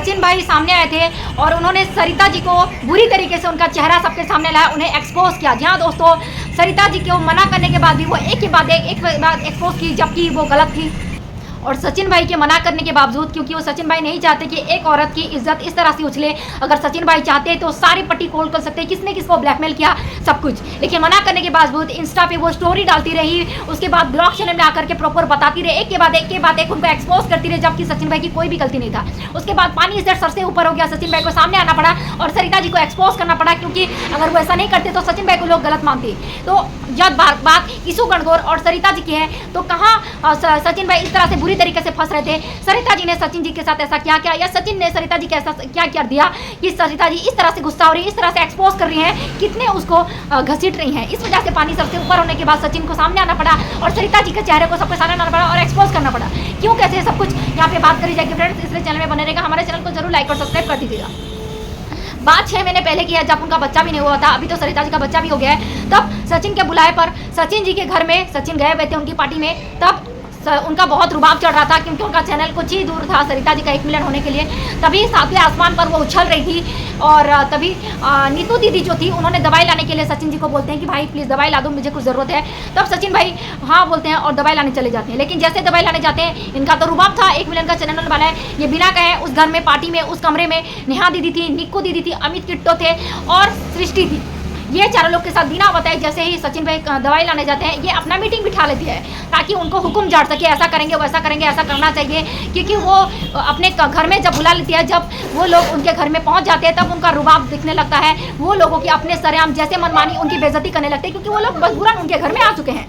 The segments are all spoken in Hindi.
सचिन भाई सामने आए थे और उन्होंने सरिता जी को बुरी तरीके से उनका चेहरा सबके सामने लाया, उन्हें एक्सपोज किया। जी हाँ दोस्तों, सरिता जी को मना करने के बाद भी वो एक बात एक्सपोज की, जबकि वो गलत थी। और सचिन भाई के मना करने के बावजूद, क्योंकि वो सचिन भाई नहीं चाहते कि एक औरत की इज्जत इस तरह से उछले, अगर सचिन भाई चाहते तो सारी पट्टी खोल कर सकते, किसने किसको ब्लैकमेल किया सब कुछ, लेकिन मना करने के बावजूद इंस्टा पे वो स्टोरी डालती रही, उसके बाद ब्लॉग चैनल में आकर के प्रॉपर बताती रही, एक के बाद एक उनको एक्सपोज करती रही, जबकि सचिन भाई की कोई भी गलती नहीं था। उसके बाद पानी इस सर से ऊपर हो गया, सचिन भाई को सामने आना पड़ा और सरिता जी को एक्सपोज करना पड़ा, क्योंकि अगर वो ऐसा नहीं करते तो सचिन भाई को लोग गलत मानते। तो जब बात इशू गणगौर और सरिता जी की है, तो कहाँ सचिन भाई इस तरह से बुरी तरीके से फंस रहे थे। सरिता जी ने सचिन जी के साथ ऐसा क्या किया, या सचिन ने सरिता जी के ऐसा क्या कर दिया कि सरिता जी इस तरह से गुस्सा हो रही है, इस तरह से एक्सपोज कर रही हैं, कितने उसको घसीट रही हैं। इस वजह से पानी सबसे ऊपर होने के बाद सचिन को सामने आना पड़ा और सरिता जी के चेहरे को सबके सामने आना पड़ा और एक्सपोज करना पड़ा। क्यों, कैसे, सब कुछ यहाँ पे बात करी जाएगी फ्रेंड्स, इसलिए चैनल में बने रहेगा। हमारे चैनल को जरूर लाइक और सब्सक्राइब कर दीजिएगा। बात 6 महीने पहले की है, जब उनका बच्चा भी नहीं हुआ था, अभी तो सरिता जी का बच्चा भी हो गया है। तब सचिन के बुलाए पर सचिन जी के घर में सचिन गए हुए थे उनकी पार्टी में, तब उनका बहुत रुबाब चढ़ रहा था, क्योंकि उनका चैनल कुछ ही दूर था सरिता जी का 1 मिलियन होने के लिए। तभी सातवें आसमान पर वो उछल रही थी और तभी नीतू दीदी जो थी, उन्होंने दवाई लाने के लिए सचिन जी को बोलते हैं कि भाई प्लीज़ दवाई ला दो, मुझे कुछ ज़रूरत है। तब सचिन भाई हाँ बोलते हैं और दवाई लाने चले जाते हैं। लेकिन जैसे दवाई लाने जाते हैं, इनका तो रुबाब था, 1 मिलियन का चैनल वाला है, ये बिना कहे उस घर में पार्टी में उस कमरे में नेहा दीदी थी, निक्कू दीदी थी, अमित किट्टो थे और सृष्टि थी। ये चारों लोग के साथ बिना बताए जैसे ही सचिन भाई दवाई लाने जाते हैं, ये अपना मीटिंग बिठा लेती है ताकि उनको हुक्म झाड़ सके, ऐसा करेंगे वैसा करेंगे, ऐसा करना चाहिए। क्योंकि वो अपने घर में जब बुला लेती है, जब वो लोग उनके घर में पहुंच जाते हैं, तब उनका रुबाब दिखने लगता है, वो लोगों की अपने सरेआम जैसे मनमानी उनकी बेइज्जती करने लगते हैं, क्योंकि वो लोग मजबूरन उनके घर में आ चुके हैं।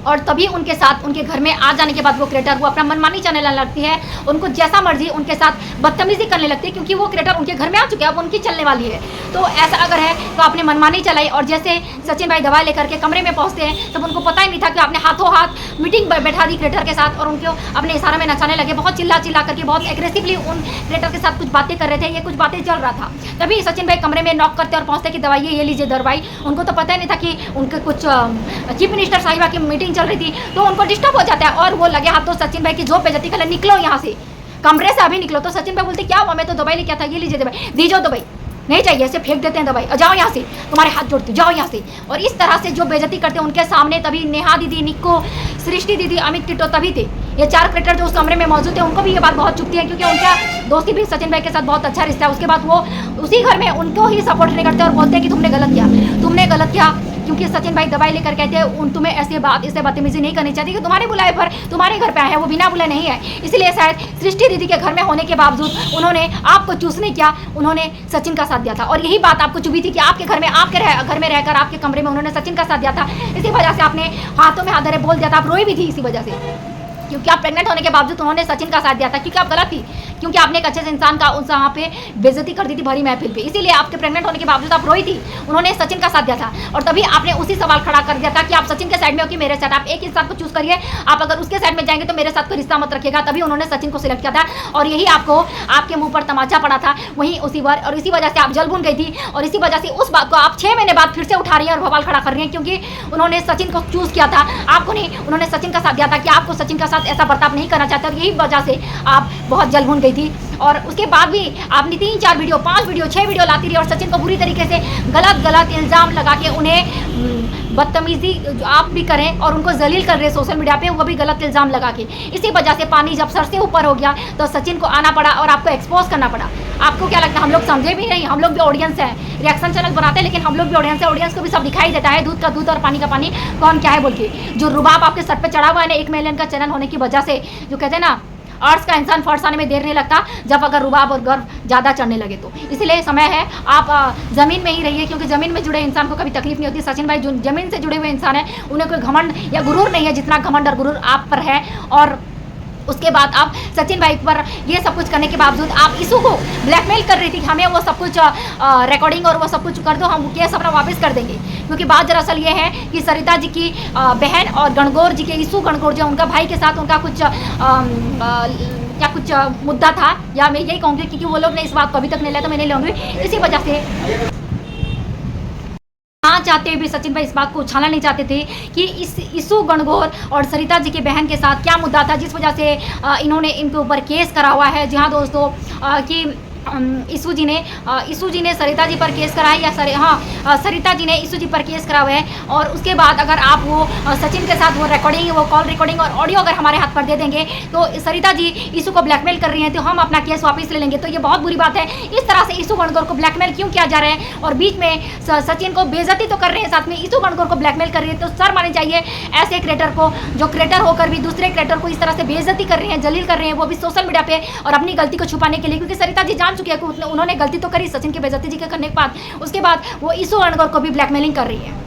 और तभी उनके साथ उनके घर में आ जाने के बाद वो क्रिएटर वो अपना मनमानी चलने लगती है, उनको जैसा मर्जी उनके साथ बदतमीजी करने लगती है, क्योंकि वो क्रिएटर उनके घर में आ चुके हैं, अब उनकी चलने वाली है। तो ऐसा अगर है तो आपने मनमानी चलाई। और जैसे सचिन भाई दवाई लेकर के कमरे में पहुंचते हैं, तब उनको पता ही नहीं था कि आपने हाथों हाथ मीटिंग बैठा दी क्रिएटर के साथ और उनको अपने इशारे में नचाने लगे, बहुत चिल्ला करके बहुत एग्रेसिवली उन क्रिएटर के साथ कुछ बातें कर रहे थे, ये कुछ बातें चल रहा था। तभी सचिन भाई कमरे में नॉक करते और पहुंचते कि दवाई ये लीजिए दवाई। उनको तो पता ही नहीं था कि उनके कुछ चीफ मिनिस्टर साहिबा की मीटिंग चल रही थी, तो उनको डिस्टर्ब हो जाता है और वो लगे हाथ तो सचिन भाई की जो बेइज्जती कर, निकलो यहाँ से, कमरे से अभी निकलो। तो सचिन भाई बोलते क्या हुआ, मैं तो दवाई लेके आता, ये लीजिए दवाई, दीजिए दवाई, नहीं चाहिए, ऐसे फेंक देते हैं दवाई, जाओ यहाँ से, तुम्हारे हाथ जोड़ती, जाओ यहाँ से। और इस तरह से जो बेइज्जती करते हैं उनके सामने, तभी नेहा दीदी, निक्को, सृष्टि दीदी, अमित किट्टो तभी थे। ये 4 क्रिएटर जो उस कमरे में मौजूद थे, उनको भी ये बात बहुत चुभती है, क्योंकि उनका दोस्ती भी सचिन भाई के साथ बहुत अच्छा रिश्ता है। उसके बाद वो उसी घर में उनको ही सपोर्ट नहीं करते और बोलते हैं कि तुमने गलत किया, तुमने गलत किया, क्योंकि सचिन भाई दवाई लेकर कहते हैं तुम्हें ऐसे बदतमीजी नहीं करनी चाहिए कि तुम्हारे बुलाए पर तुम्हारे घर पे आए हैं, वो बिना बुलाए नहीं है। इसलिए शायद सृष्टि दीदी के घर में होने के बावजूद उन्होंने आपको चूज नहीं किया, उन्होंने सचिन का साथ दिया था। और यही बात आपको चुभी थी कि आपके घर में घर में रहकर आपके कमरे में उन्होंने सचिन का साथ दिया था। इसी वजह से आपने हाथों में हाथ धरे बोल दिया था, आप रोई भी थी इसी वजह से, क्योंकि आप प्रेग्नेंट होने के बावजूद उन्होंने सचिन का साथ दिया था, क्योंकि आप गलत थी, क्योंकि आपने एक अच्छे से इंसान का उस वहाँ पे बेइज्जती कर दी थी भरी महफिल पे। इसीलिए आपके प्रेग्नेंट होने के बावजूद आप रोई थी, उन्होंने सचिन का साथ दिया था। और तभी आपने उसी सवाल खड़ा कर दिया था कि आप सचिन के साइड में हो कि मेरे साथ, आप एक इंसान को चूज करिए, आप अगर उसके साइड में जाएंगे तो मेरे साथ कोई रिश्ता मत रखिएगा। तभी उन्होंने सचिन को सिलेक्ट किया था और यही आपको आपके मुंह पर तमाचा पड़ा था वहीं उसी बार, और इसी वजह से आप जल भून गई थी। और इसी वजह से उस बात को आप 6 महीने बाद फिर से उठा रही हैं और बवाल खड़ा कर रही हैं, क्योंकि उन्होंने सचिन को चूज किया था, आपको नहीं, उन्होंने सचिन का साथ दिया था कि आपको सचिन का साथ ऐसा बर्ताव नहीं करना चाहते, और यही वजह से आप बहुत जल भून गई थी। और उसके बाद भी आपने 3, 4 वीडियो, 5 वीडियो, 6 वीडियो लाती रही और सचिन को बुरी तरीके से गलत इल्ज़ाम लगा के उन्हें बदतमीजी आप भी करें और उनको जलील कर रहे सोशल मीडिया पे, वो भी गलत इल्ज़ाम लगा के। इसी वजह से पानी जब सर से ऊपर हो गया तो सचिन को आना पड़ा और आपको एक्सपोज करना पड़ा। आपको क्या लगता है, हम लोग समझे भी नहीं, हम लोग भी ऑडियंस है, रिएक्शन चैनल बनाते हैं, लेकिन हम लोग भी ऑडियंस है, ऑडियंस को भी सब दिखाई देता है, दूध का दूध और पानी का पानी कौन क्या है बोल के। जो रुबाब आपके सर पे चढ़ा हुआ है ना 1 मिलियन का चैनल होने की वजह से, जो कहते हैं ना अर्थ का इंसान फर्श आने में देर नहीं लगता, जब अगर रुबाब और गर्व ज़्यादा चढ़ने लगे तो। इसलिए समय है आप ज़मीन में ही रहिए, क्योंकि ज़मीन में जुड़े इंसान को कभी तकलीफ नहीं होती। सचिन भाई जो ज़मीन से जुड़े हुए इंसान हैं, उन्हें कोई घमंड या गुरूर नहीं है जितना घमंड और गुरूर आप पर है। और उसके बाद आप सचिन भाई पर ये सब कुछ करने के बावजूद आप इशू को ब्लैकमेल कर रही थी कि हमें वो सब कुछ रिकॉर्डिंग और वो सब कुछ कर दो, हम केस अपना वापस कर देंगे। क्योंकि बात दरअसल ये है कि सरिता जी की बहन और गणगौर जी के इशू गणगौर जो उनका भाई के साथ उनका कुछ मुद्दा था, या मैं यही कहूँगी क्योंकि वो लोग ने इस बात को अभी तक नहीं लिया, तो मैं नहीं लूँगी इसी वजह से। हाँ ना चाहते हुए भी सचिन भाई इस बात को उछालना नहीं चाहते थे कि इस इशू गणगौर और सरिता जी की बहन के साथ क्या मुद्दा था जिस वजह से इन्होंने इनके ऊपर केस करा हुआ है। जहाँ दोस्तों कि ईशू जी ने सरिता जी पर केस कराया या सरिता जी ने ईशू जी पर केस करा हुआ है। और उसके बाद अगर आप वो सचिन के साथ वो रिकॉर्डिंग, वो कॉल रिकॉर्डिंग और ऑडियो अगर हमारे हाथ पर दे देंगे तो सरिता जी ईशू को ब्लैकमेल कर रही हैं तो हम अपना केस वापस ले लेंगे। तो ये बहुत बुरी बात है। इस तरह से ईशू गणगौर को ब्लैकमेल क्यों किया जा रहा है और बीच में सचिन को बेइज्जती तो कर रहे हैं, साथ में ईशू गणगौर को ब्लैकमेल कर रही है। तो सर माने चाहिए ऐसे क्रिएटर को जो क्रिएटर होकर भी दूसरे क्रिएटर को इस तरह से बेइज्जती कर रहे हैं, जलील कर रहे हैं, वो भी सोशल मीडिया पे और अपनी गलती को छुपाने के लिए। क्योंकि सरिता जी जान चुकी है कि उन्होंने गलती तो करी सचिन की बेइज्जती जी के करने के बाद, उसके बाद वो ईशू गणगौर को भी ब्लैकमेलिंग कर रही है।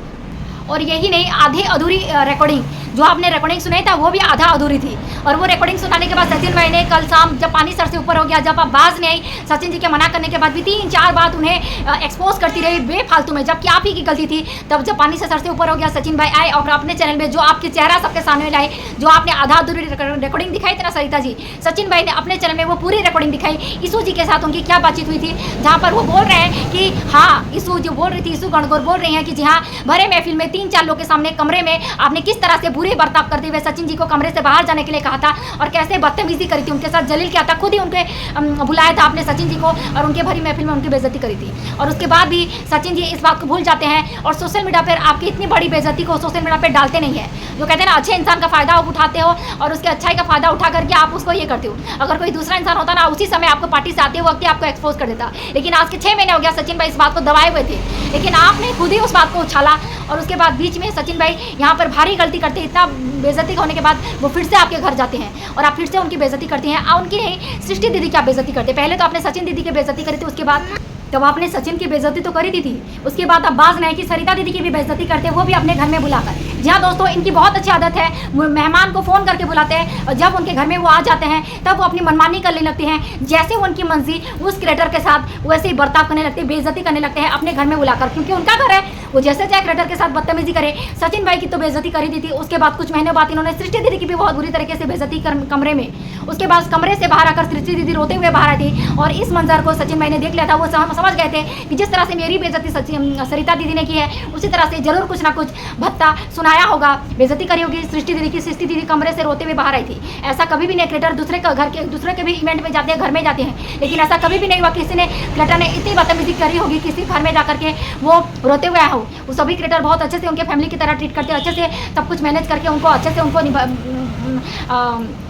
और यही नहीं, आधी अधूरी रिकॉर्डिंग जो आपने रिकॉर्डिंग सुनाई था वो भी आधा अधूरी थी। और वो रिकॉर्डिंग सुनाने के बाद सचिन भाई ने कल शाम जब पानी सर से ऊपर हो गया, जब आवाज़ नहीं आई, सचिन जी के मना करने के बाद भी 3-4 बात उन्हें एक्सपोज करती रही बेफालतू में, जबकि आप ही की गलती थी। तब जब पानी से सर से ऊपर हो गया, सचिन भाई आए और अपने चैनल में जो आपके चेहरा सबके सामने लाए, जो आपने आधा अधूरी रिकॉर्डिंग दिखाई थी ना सरिता जी, सचिन भाई ने अपने चैनल में वो पूरी रिकॉर्डिंग दिखाई ईशू जी के साथ उनकी क्या बातचीत हुई थी। जहाँ पर वो बोल रहे हैं कि हाँ, ईशू जो बोल रही थी, ईशू गणगौर बोल रही हैं कि जी हाँ, भरे महफिल में 3-4 लोग के सामने कमरे में आपने किस तरह से बुरे बर्ताव करते हुए सचिन जी को कमरे से बाहर जाने के लिए कहा था और कैसे बदतमीजी करी थी, उनके साथ जलील किया था, खुद ही उनके बुलाया था आपने सचिन जी को और उनके भरी महफिल में उनकी बेइज्जती करी थी। और उसके बाद भी सचिन जी इस बात को भूल जाते हैं और सोशल मीडिया पर आपकी इतनी बड़ी बेइज्जती को सोशल मीडिया पर डालते नहीं है। जो कहते हैं ना, अच्छे इंसान का फायदा आप उठाते हो और उसके अच्छाई का फायदा उठा करके आप उसको ये करते हो। अगर कोई दूसरा इंसान होता ना, उसी समय आपको पार्टी से आते वक्त आपको एक्सपोज कर देता। लेकिन आज के 6 महीने हो गया सचिन भाई इस बात को दबाए हुए थे, लेकिन आपने खुद ही उस बात को उछाला। और उसके बाद बीच में सचिन भाई यहाँ पर भारी गलती करते, इतना बेइज्जती होने के बाद वो फिर से आपके घर जाते हैं और आप फिर से उनकी बेइज्जती करती हैं। उनकी नहीं, सृष्टि दीदी की आप बेइज्जती करते। पहले तो आपने सचिन दीदी की बेइज्जती करी थी, उसके बाद जब आपने सचिन की बेइज्जती तो करी दी थी, उसके बाद अब बाज नहीं कि सरिता दीदी की भी बेइज्जती करते, वो भी अपने घर में बुलाकर। जहाँ दोस्तों इनकी बहुत अच्छी आदत है, मेहमान को फ़ोन करके बुलाते हैं और जब उनके घर में वो आ जाते हैं तब वो अपनी मनमानी करने लगते हैं। जैसे वो उनकी मर्जी उस क्रिएटर के साथ वैसे ही बर्ताव करने लगते हैं, बेइज्जती करने लगते हैं अपने घर में बुलाकर, क्योंकि उनका घर है। वो जैसे चाहे क्रिएटर के साथ बदतमीजी करे। सचिन भाई की तो बेइज्जती करी दी थी, उसके बाद कुछ महीने बाद इन्होंने सृष्टि दीदी की भी बहुत बुरी तरीके से बेइज्जती कमरे में। उसके बाद कमरे से बाहर आकर सृष्टि दीदी रोते हुए बाहर आई थी और इस मंजर को सचिन भाई ने देख लिया था। वो समझ गए थे कि जिस तरह से मेरी बेइज्जती सरिता दीदी ने की है, उसी तरह से जरूर कुछ ना कुछ भत्ता सुनाया होगा, बेइज्जती करी होगी सृष्टि दीदी की। सृष्टि दीदी कमरे से रोते हुए बाहर आई थी। ऐसा कभी भी नहीं, क्रिएटर दूसरे के भी इवेंट में जाते हैं, घर में जाते हैं, लेकिन ऐसा कभी भी नहीं हुआ किसी ने क्रिएटर ने इतनी बदतमीजी करी होगी किसी घर में जाकर के वो रोते हुए आया हो। वो सभी क्रिएटर बहुत अच्छे से उनके फैमिली की तरह ट्रीट करते हैं, अच्छे से सब कुछ मैनेज करके उनको अच्छे से उनको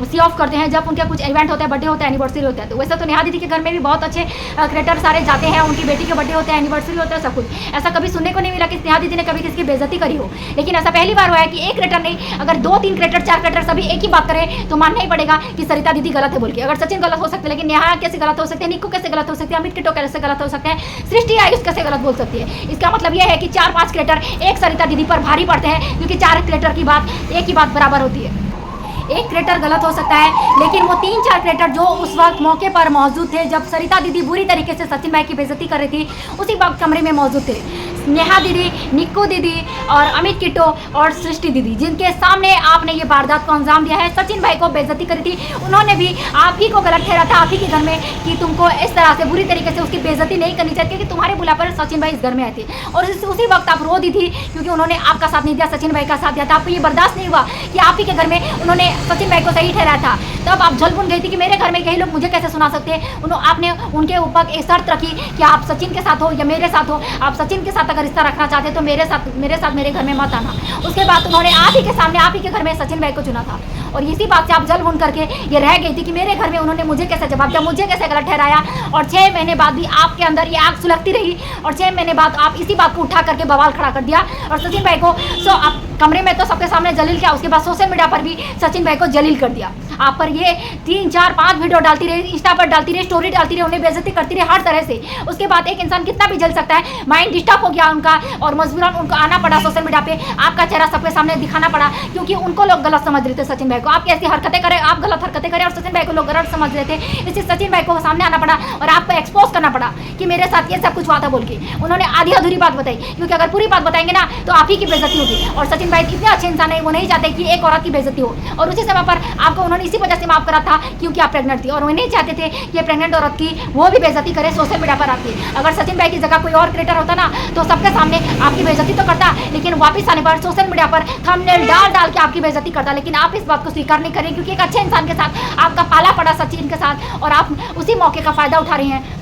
सी ऑफ करते हैं जब उनका कुछ इवेंट होता है, बर्थडे होता है, एनिवर्सरी होता है। तो वैसे तो नेहा दीदी के घर में भी बहुत अच्छे क्रिएटर सारे जाते हैं, उनकी बेटी के बर्थडे होते हैं, एनिवर्सरी होता है, सब कुछ। ऐसा कभी सुनने को नहीं मिला कि नेहा दीदी ने कभी किसी की बेइज्जती करी हो। लेकिन ऐसा पहली बार हुआ है कि एक क्रिएटर नहीं, अगर 2-3 क्रिएटर 4 क्रिएटर सभी एक ही बात करें तो मानना ही पड़ेगा कि सरिता दीदी गलत है बोल के। अगर सचिन गलत हो सकते हैं, लेकिन नेहा कैसे गलत हो सकते हैं, निक्कू कैसे गलत हो सकते हैं, अमित किट्टो कैसे गलत हो सकते हैं, सृष्टि आयुष कैसे गलत बोल सकती है। इसका मतलब यह है कि 4-5 क्रिएटर एक सरिता दीदी पर भारी पड़ते हैं, क्योंकि 4 क्रिएटर की बात एक ही बात बराबर होती है। एक क्रिएटर गलत हो सकता है, लेकिन वो 3-4 क्रिएटर जो उस वक्त मौके पर मौजूद थे जब सरिता दीदी बुरी तरीके से सचिन भाई की बेइज्जती कर रही थी, उसी वक्त कमरे में मौजूद थे नेहा दीदी, निक्कू दीदी और अमित किट्टो और सृष्टि दीदी, जिनके सामने आपने ये वारदात को अंजाम दिया है। सचिन भाई को बेइज्जती करी थी, उन्होंने भी आप ही को गलत ठहरा था, आप ही के घर में, कि तुमको इस तरह से बुरी तरीके से उसकी बेइज्जती नहीं करनी चाहिए, क्योंकि तुम्हारे बुला पर सचिन भाई इस घर में आए थे और उसी वक्त आप रो दी थी, क्योंकि उन्होंने आपका साथ नहीं दिया, सचिन भाई का साथ दिया था। आपको ये बर्दाश्त नहीं हुआ कि आप ही के घर में उन्होंने सचिन भाई को सही ठहराया था। तब आप जल बुन गई थी कि मेरे घर में कई लोग मुझे कैसे सुना सकते हैं। आपने उनके ऊपर एक शर्त रखी कि आप सचिन के साथ हो या मेरे साथ हो, आप सचिन के साथ अगर रिश्ता रखना चाहते तो मेरे साथ मेरे घर में मत आना। उसके बाद उन्होंने आप ही के सामने, आप ही के घर में सचिन भाई को चुना था और इसी बात से आप जल भून करके ये रह गई थी कि मेरे घर में उन्होंने मुझे कैसे जवाब दिया, मुझे कैसे गलत ठहराया। और 6 महीने बाद भी आपके अंदर ये आग सुलगती रही और 6 महीने बाद आप इसी बात को उठा करके बवाल खड़ा कर दिया और सचिन भाई को आप कमरे में तो सबके सामने जलील किया, उसके बाद सोशल मीडिया पर भी सचिन भाई को जलील कर दिया। आप पर ये 3-4-5 वीडियो डालती रही, इंस्टा पर डालती रही, स्टोरी डालती रही, उन्हें बेइज्जती करती रही हर तरह से। उसके बाद एक इंसान कितना भी जल सकता है, माइंड डिस्टर्ब हो गया उनका और मजबूरन उनको आना पड़ा सोशल मीडिया पे, आपका चेहरा सबके सामने दिखाना पड़ा, क्योंकि उनको लोग गलत समझ रहे थे सचिन भाई को। आप कैसी हरकतें करें, आप गलत हरकतें करें और सचिन भाई को लोग गलत समझ रहे थे, इसलिए सचिन भाई को सामने आना पड़ा और आपको एक्सपोज करना पड़ा कि मेरे साथ ये सब कुछ हुआ था बोल के। उन्होंने आधी अधूरी बात बताई, क्योंकि अगर पूरी बात बताएंगे ना तो आप ही की बेइज्जती होगी। और सचिन भाई इतने अच्छे इंसान है, वो नहीं चाहते कि एक औरत की बेइज्जती हो। और उसी समय पर आपको उन्होंने इसी वजह से माफ करा था क्योंकि आप प्रेग्नेंट थी, और वो नहीं चाहते थे कि प्रेग्नेंट औरत की वो भी बेइज्जती करे सोशल मीडिया पर आके। अगर सचिन भाई की जगह कोई और क्रिएटर होता ना तो सबके सामने आपकी बेइज्जती तो करता, लेकिन वापस आने पर सोशल मीडिया पर थंबनेल डाल के आपकी बेइज्जती करता। लेकिन आप इस बात को स्वीकार नहीं करें, क्योंकि एक अच्छे इंसान के साथ आपका पाला पड़ा सचिन के साथ, और आप उसी मौके का फायदा उठा रहे हैं,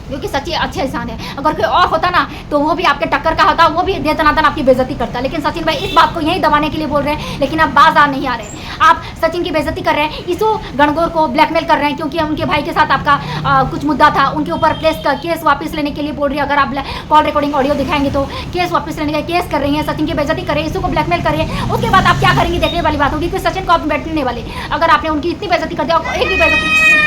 क्योंकि सचिन अच्छे इंसान है। अगर कोई और होता ना तो वो भी आपके टक्कर का होता, वो भी दे दनादन आपकी बेइज्जती करता। लेकिन सचिन भाई इस बात को यही दबाने के लिए बोल रहे हैं, लेकिन आप बाज आ नहीं आ रहे। आप सचिन की बेइज्जती कर रहे हैं, इसू गणगौर को ब्लैकमेल कर रहे हैं, क्योंकि उनके भाई के साथ आपका कुछ मुद्दा था, उनके ऊपर केस वापस लेने के लिए बोल रही है। अगर आप कॉल रिकॉर्डिंग ऑडियो दिखाएंगे तो केस वापस लेने का केस कर रही है, सचिन की बेइज्जती कर रही है, इसू को ब्लैकमेल कर रही है। उसके बाद आप क्या करेंगे देखने वाली बात होगी कि सचिन को आप बैठने वाले, अगर आपने उनकी इतनी बेइज्जती कर दिया, एक भी बेइज्जती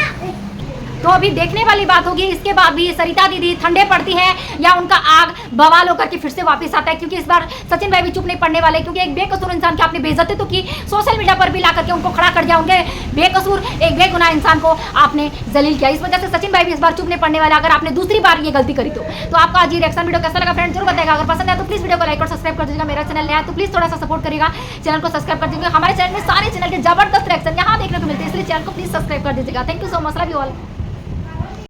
तो अभी देखने वाली बात होगी। इसके बाद भी सरिता दीदी ठंडे पड़ती है या उनका आग बवाल होकर के फिर से वापस आता है, क्योंकि इस बार सचिन भाई भी चुप नहीं पड़ने वाले, क्योंकि एक बेकसूर इंसान की आपने बेइज्जती तो की, सोशल मीडिया पर भी ला करके उनको खड़ा कर दिया, उनके बेकसूर एक बेगुनाह इंसान को आपने जलील किया। इस वजह से सचिन भाई भी इस बार चुप नहीं पड़ने वाला, अगर आपने दूसरी बार ये गलती करी तो आपका आज रिएक्शन वीडियो कैसा लगा फ्रेंड जरूर बताएगा। अगर पसंद है तो प्लीज वीडियो को लाइक और सब्सक्राइब कर दीजिएगा। मेरा चैनल है तो प्लीज थोड़ा सा सपोर्ट करेगा, चैनल को सब्सक्राइब कर दीजिएगा। हमारे चैनल में सारे चैनल के जबरदस्त रिएक्शन यहाँ देखने को मिलते हैं, इसलिए चैनल को प्लीज सब्सक्राइब कर दीजिएगा। Thank you so much, love you all.